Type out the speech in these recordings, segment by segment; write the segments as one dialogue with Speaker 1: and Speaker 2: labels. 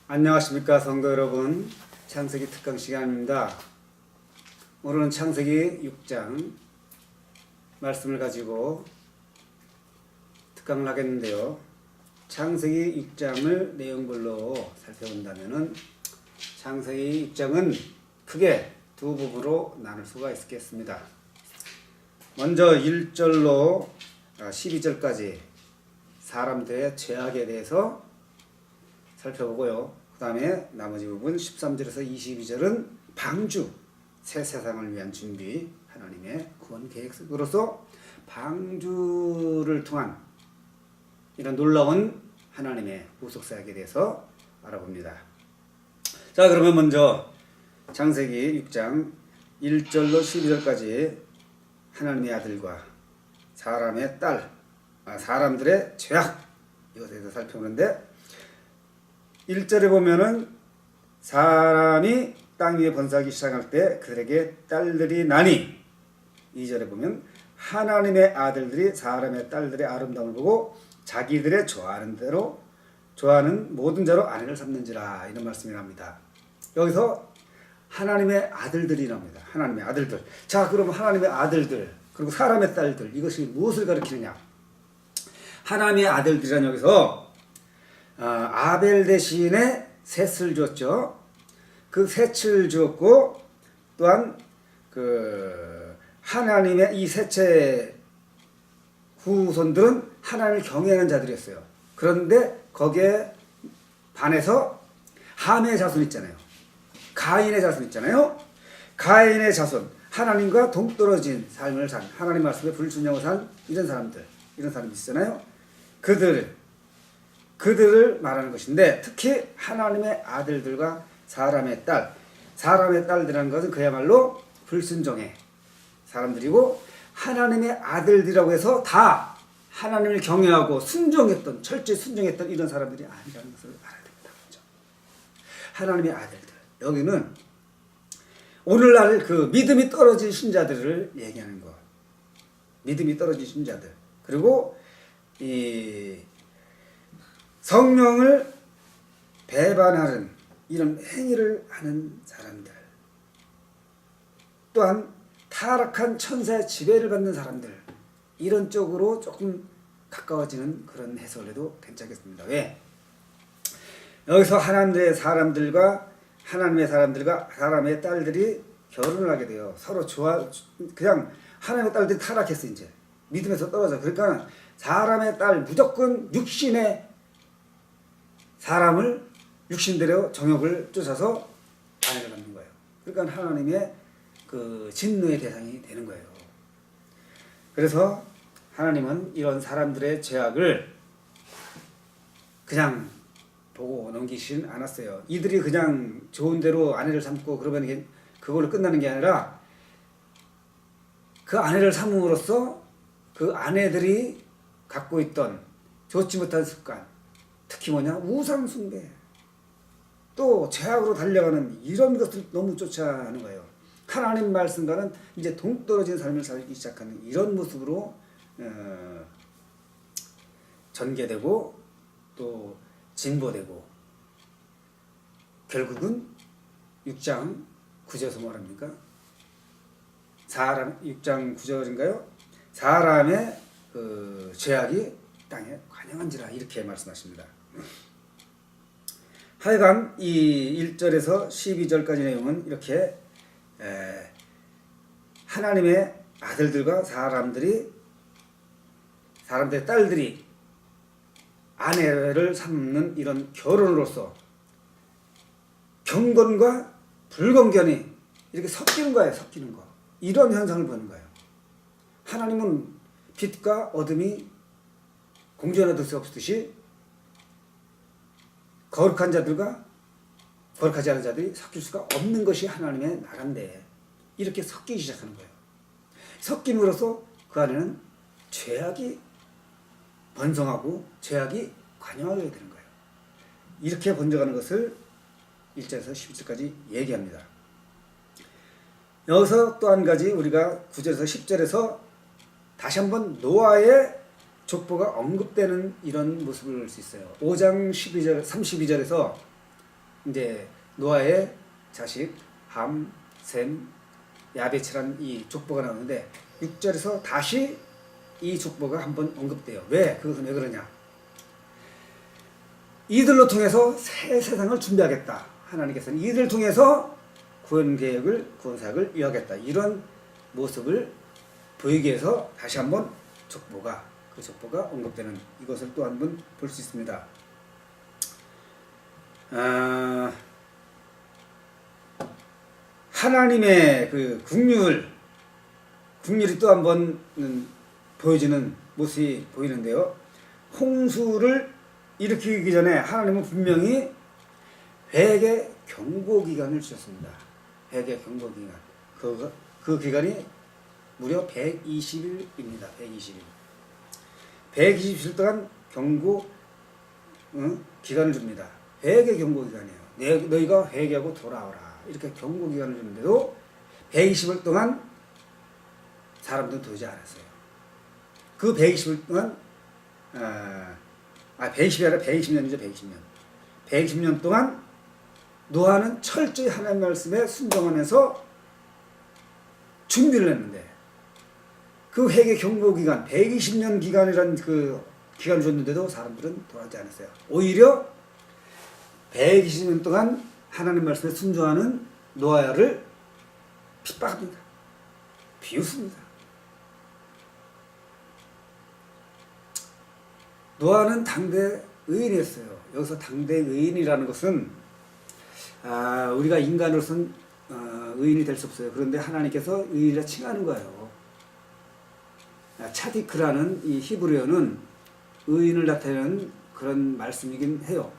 Speaker 1: 안녕하십니까 성도 여러분, 창세기 특강 시간입니다. 오늘은 창세기 6장 말씀을 가지고 특강을 하겠는데요. 창세기 6장을 내용별로 살펴본다면은 창세기 6장은 크게 두 부분으로 나눌 수가 있겠습니다. 먼저 1절로 12절까지 사람들의 죄악에 대해서 살펴보고요. 그 다음에 나머지 부분 13절에서 22절은 방주, 새 세상을 위한 준비, 하나님의 구원 계획으로서 방주를 통한 이런 놀라운 하나님의 구속사역에 대해서 알아봅니다. 자, 그러면 먼저 창세기 6장 1절로 12절까지 하나님의 아들과 사람의 딸, 사람들의 죄악, 이것에 대해서 살펴보는데 1절에 보면은 사람이 땅 위에 번성하기 시작할 때 그들에게 딸들이 나니, 2절에 보면 하나님의 아들들이 사람의 딸들의 아름다움을 보고 자기들의 좋아하는 모든 자로 아내를 삼는지라, 이런 말씀이 납니다. 여기서 하나님의 아들들이 나옵니다. 하나님의 아들들. 자, 그러면 하나님의 아들들 그리고 사람의 딸들, 이것이 무엇을 가리키느냐? 하나님의 아들들이란 여기서 아벨 대신에 셋을 주었죠. 그 셋을 주었고, 또한 하나님의 이 셋째 후손들은 하나님을 경외하는 자들이었어요. 그런데 거기에 반해서 함의 자손 있잖아요. 가인의 자손 있잖아요. 가인의 자손, 하나님과 동떨어진 삶을 산, 하나님 말씀에 불순종하고 산 이런 사람이 있잖아요. 그들을 말하는 것인데, 특히 하나님의 아들들과 사람의 딸들이라는 것은 그야말로 불순종의 사람들이고, 하나님의 아들들이라고 해서 다 하나님을 경외하고 순종했던, 철저히 순종했던 이런 사람들이 아니라는 것을 알아야 됩니다. 그렇죠? 하나님의 아들들, 여기는 오늘날 그 믿음이 떨어진 신자들을 얘기하는 것. 믿음이 떨어진 신자들, 그리고 이 성령을 배반하는 이런 행위를 하는 사람들, 또한 타락한 천사의 지배를 받는 사람들, 이런 쪽으로 조금 가까워지는 그런 해석을 해도 괜찮겠습니다. 왜? 여기서 하나님의 사람들과 사람의 딸들이 결혼을 하게 돼요. 서로 그냥 하나님의 딸들이 타락했어. 이제 믿음에서 떨어져. 그러니까 사람의 딸, 무조건 사람을 육신대로 정욕을 쫓아서 아내를 갖는 거예요. 그러니까 하나님의 그 진노의 대상이 되는 거예요. 그래서 하나님은 이런 사람들의 죄악을 그냥 보고 넘기시진 않았어요. 이들이 그냥 좋은 대로 아내를 삼고 그러면 그걸로 끝나는 게 아니라, 그 아내를 삼음으로써 그 아내들이 갖고 있던 좋지 못한 습관, 특히 우상 숭배, 또 죄악으로 달려가는 이런 것을 너무 쫓아하는 거예요. 하나님 말씀과는 이제 동떨어진 삶을 살기 시작하는 이런 모습으로 전개되고 또 진보되고, 결국은 6장 9절에서 뭐랍니까? 6장 9절인가요? 사람의 그 죄악이 땅에 관영한지라, 이렇게 말씀하십니다. 하여간 이 1절에서 12절까지 내용은 이렇게 하나님의 아들들과 사람들의 딸들이 아내를 삼는 이런 결혼으로서 경건과 불경건이 이렇게 섞이는 거예요. 섞이는 거. 이런 현상을 보는 거예요. 하나님은 빛과 어둠이 공존할 수 없듯이 거룩한 자들과 거룩하지 않은 자들이 섞일 수가 없는 것이 하나님의 나라인데, 이렇게 섞이기 시작하는 거예요. 섞임으로써 그 안에는 죄악이 번성하고 죄악이 관영하게 되는 거예요. 이렇게 번져가는 것을 1절에서 10절까지 얘기합니다. 여기서 또 한 가지 우리가 9절에서 10절에서 다시 한번 노아의 족보가 언급되는 이런 모습을 볼 수 있어요. 5장 32절에서 이제 노아의 자식 함, 셈, 야벳이라는 이 족보가 나오는데 6절에서 다시 이 족보가 한번 언급돼요. 왜? 그것은 왜 그러냐? 이들로 통해서 새 세상을 준비하겠다. 하나님께서는 이들을 통해서 구원 계획을, 구원 사역을 이어가겠다. 이런 모습을 보이기 위해서 다시 한번 그 족보가 언급되는 이것을 또 한번 볼 수 있습니다. 하나님의 그 국률이 또 한번 보여지는 모습이 보이는데요. 홍수를 일으키기 전에 하나님은 분명히 회개 경고 기간을 주셨습니다. 회개 경고 기간. 그 기간이 무려 120일입니다. 120일. 120일 동안 경고 기간을 줍니다. 회개 경고 기간이에요. 너희가 회개하고 돌아오라. 이렇게 경고 기간을 주는데도 120일 동안 사람들은 도우지 않았어요. 그 120일 동안 120이 아니라 120년이죠. 120년. 120년 동안 노아는 철저히 하나님 말씀에 순종하면서 준비를 했는데 그 회개 경고 기간 120년 기간이라는 그 기간을 줬는데도 사람들은 돌아오지 않았어요. 오히려 120년 동안 하나님 말씀에 순종하는 노아를 핍박합니다. 비웃습니다. 노아는 당대 의인이었어요. 여기서 당대 의인이라는 것은 우리가 인간으로서는 의인이 될 수 없어요. 그런데 하나님께서 의인이라 칭하는 거예요. 차디크라는 이 히브리어는 의인을 나타내는 그런 말씀이긴 해요.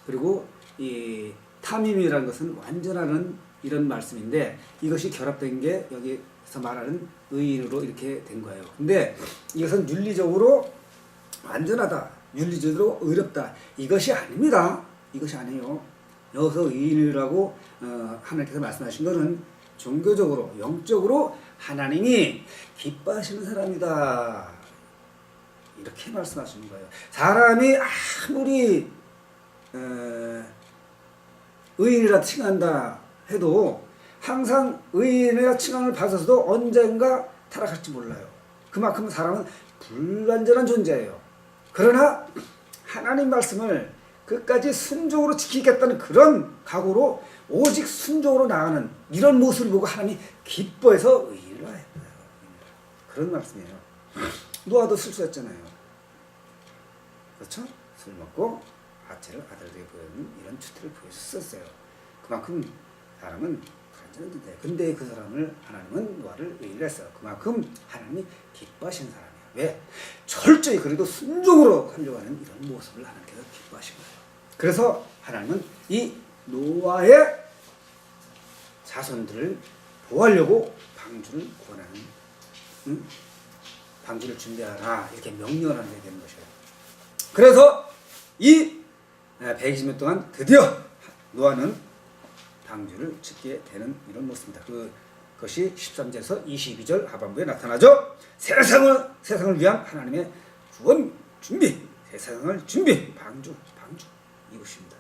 Speaker 1: 그리고 이 타밈이라는 것은 완전하는 이런 말씀인데 이것이 결합된 게 여기서 말하는 의인으로 이렇게 된 거예요. 근데 이것은 윤리적으로 완전하다, 윤리적으로 의롭다, 이것이 아닙니다. 이것이 아니에요. 여기서 의인이라고 하나님께서 말씀하신 것은 종교적으로, 영적으로 하나님이 기뻐하시는 사람이다, 이렇게 말씀하시는 거예요. 사람이 아무리 의인이라 칭한다 해도 항상 의인이라 칭함을 받아서도 언젠가 타락할지 몰라요. 그만큼 사람은 불완전한 존재예요. 그러나 하나님 말씀을 끝까지 순종으로 지키겠다는 그런 각오로 오직 순종으로 나가는 이런 모습을 보고 하나님이 기뻐해서 의인이라 했어요. 그런 말씀이에요. 노아도 실수했잖아요. 그렇죠? 술 먹고 아체를 아들에게 보여주는 이런 추태를 보여줬었어요. 그만큼 사람은 불완전한데, 근데 그 사람을 하나님은 노아를 의인이라 했어요. 그만큼 하나님이 기뻐하시는 사람이에요. 왜? 철저히 그래도 순종으로 하려고 하는 이런 모습을 하나님께서 기뻐하신 거예요. 그래서 하나님은 이 노아의 자손들을 보호하려고 방주를 구원하는, 방주를 준비하라, 이렇게 명령을 하게 되는 것이에요. 그래서 이 120년 동안 드디어 노아는 방주를 짓게 되는 이런 모습입니다. 그것이 13절에서 22절 하반부에 나타나죠. 세상을 위한 하나님의 구원 준비, 세상을 준비, 방주 이것입니다.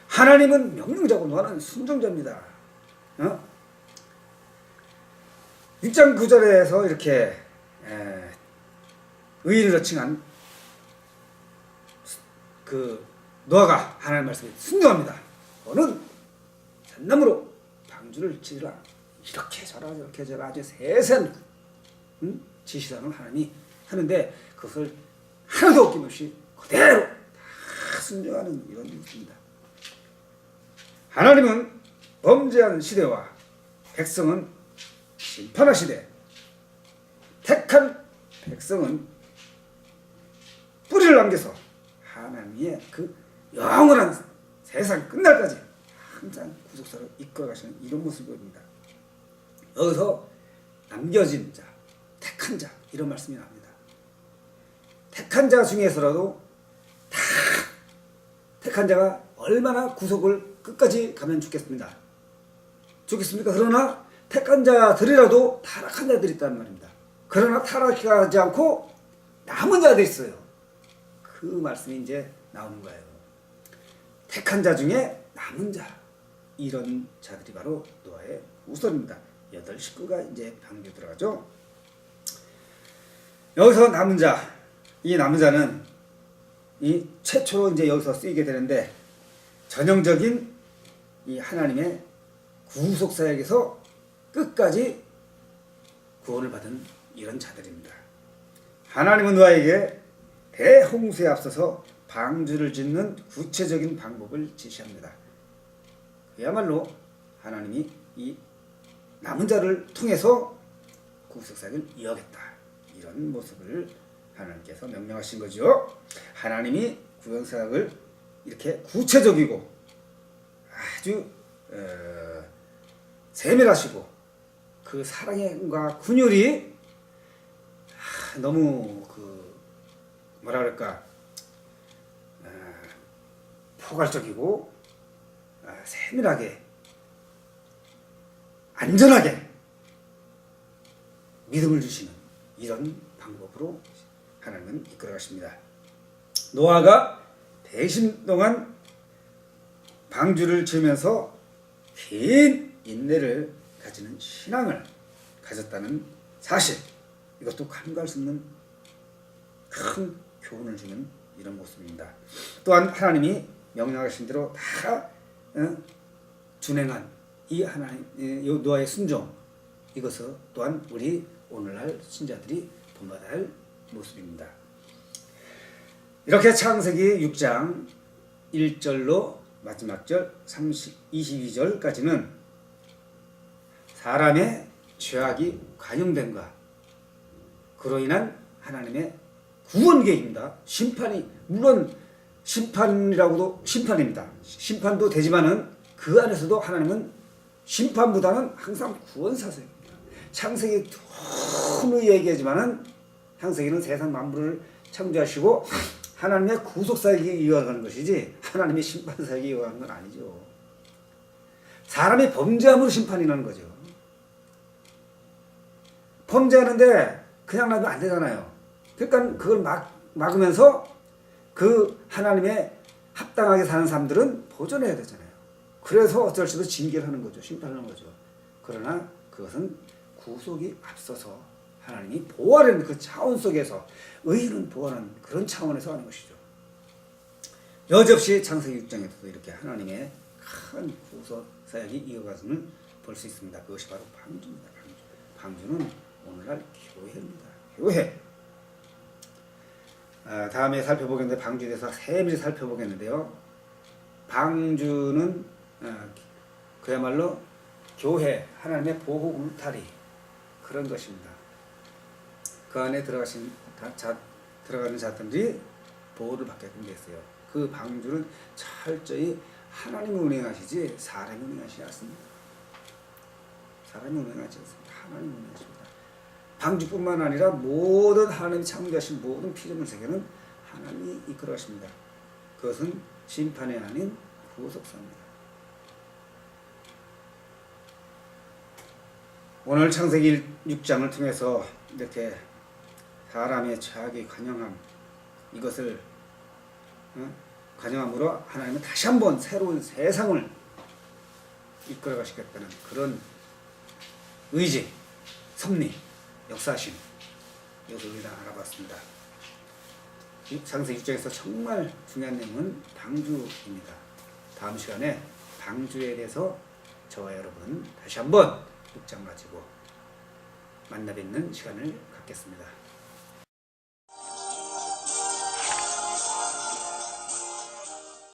Speaker 1: 하나님은 명령자고 노아는 순종자입니다. 6장 9절에서 이렇게 의인으로 칭한 그 노아가 하나님 말씀에 순종합니다. 너는 잣나무로 방주를 지으라, 이렇게 저라 저렇게 저라 아주 세세한 지시사항을 하나님이 하는데 그것을 하나도 어김없이 그대로 다 순종하는 이런 일입니다. 하나님은 범죄한 시대와 백성은 심판할 시대, 택한 백성은 뿌리를 남겨서 하나님의 그 영원한 세상 끝날까지 항상 구속사로 이끌어가시는 이런 모습을 보입니다. 여기서 남겨진 자, 택한 자, 이런 말씀이 나옵니다. 택한 자 중에서라도 다 택한 자가 얼마나 구속을 끝까지 가면 좋겠습니까? 그러나 택한 자들이라도 타락한 자들이 있다는 말입니다. 그러나 타락하지 않고 남은 자들이 있어요. 그 말씀이 이제 나오는 거예요. 택한 자 중에 남은 자, 이런 자들이 바로 노아의 후손입니다. 8식구가 이제 방주에 들어가죠. 여기서 남은 자, 이 남은 자는 이 최초로 이제 여기서 쓰이게 되는데, 전형적인 이 하나님의 구속사역에서 끝까지 구원을 받은 이런 자들입니다. 하나님은 노아에게 대홍수에 앞서서 방주를 짓는 구체적인 방법을 제시합니다. 그야말로 하나님이 이 남은 자를 통해서 구속사역을 이어겠다, 이런 모습을 하나님께서 명령하신 거죠. 하나님이 구속사역을 이렇게 구체적이고 아주 세밀하시고 그 사랑과 긍휼이 너무 뭐라 그럴까, 포괄적이고 세밀하게 안전하게 믿음을 주시는 이런 방법으로 하나님은 이끌어 가십니다. 노아가 대신 동안 방주를 지으면서 긴 인내를 가지는 신앙을 가졌다는 사실, 이것도 간과할 수 없는 큰 교훈을 주는 이런 모습입니다. 또한 하나님이 명령하신 대로 다 준행한 이 하나님, 노아의 순종, 이것을 또한 우리 오늘날 신자들이 본받아야 할 모습입니다. 이렇게 창세기 6장 1절로 마지막 절 22절까지는 사람의 죄악이 관용된과 그로 인한 하나님의 구원 계획입니다. 심판이, 물론 심판이라고도 심판입니다. 심판도 되지만은 그 안에서도 하나님은 심판보다는 항상 구원사역입니다. 창세기 너무 얘기하지만은 창세기는 세상 만물을 창조하시고 하나님의 구속사역이 이어가는 것이지 하나님의 심판사역이 이어가는 건 아니죠. 사람이 범죄함으로 심판이 나는 거죠. 범죄하는데 그냥 놔두면 안 되잖아요. 그러니까 그걸 막으면서 그 하나님의 합당하게 사는 사람들은 보존해야 되잖아요. 그래서 어쩔 수도 징계를 하는 거죠. 심판하는 거죠. 그러나 그것은 구속이 앞서서 하나님이 보호하는 그 차원 속에서, 의인은 보호하는 그런 차원에서 하는 것이죠. 여지없이 창세기 6장에서도 이렇게 하나님의 큰 구속 사역이 이어가서는 볼 수 있습니다. 그것이 바로 방주입니다. 방주는 오늘날 교회입니다. 교회. 다음에 살펴보겠는데, 방주에 대해서 세밀히 살펴보겠는데요. 방주는 그야말로 교회, 하나님의 보호 울타리, 그런 것입니다. 그 안에 들어가는 자들이 보호를 받게끔 됐어요. 그 방주는 철저히 하나님이 운행하시지 사람이 운행하시지 않습니다. 사람이 운행하지 않습니다. 하나님이 운행하십니다. 방주뿐만 아니라 모든 하나님이 창조하신 모든 피조물 세계는 하나님이 이끌어 가십니다. 그것은 심판이 아닌 구속사입니다. 오늘 창세기 6장을 통해서 이렇게 사람의 죄악의 관영함, 이것을 관영함으로 하나님은 다시 한번 새로운 세상을 이끌어 가시겠다는 그런 의지, 섭리, 역사심, 이것을 우리가 알아봤습니다. 창세기 6장에서 정말 중요한 내용은 방주입니다. 다음 시간에 방주에 대해서 저와 여러분 다시 한번 6장 가지고 만나 뵙는 시간을 갖겠습니다.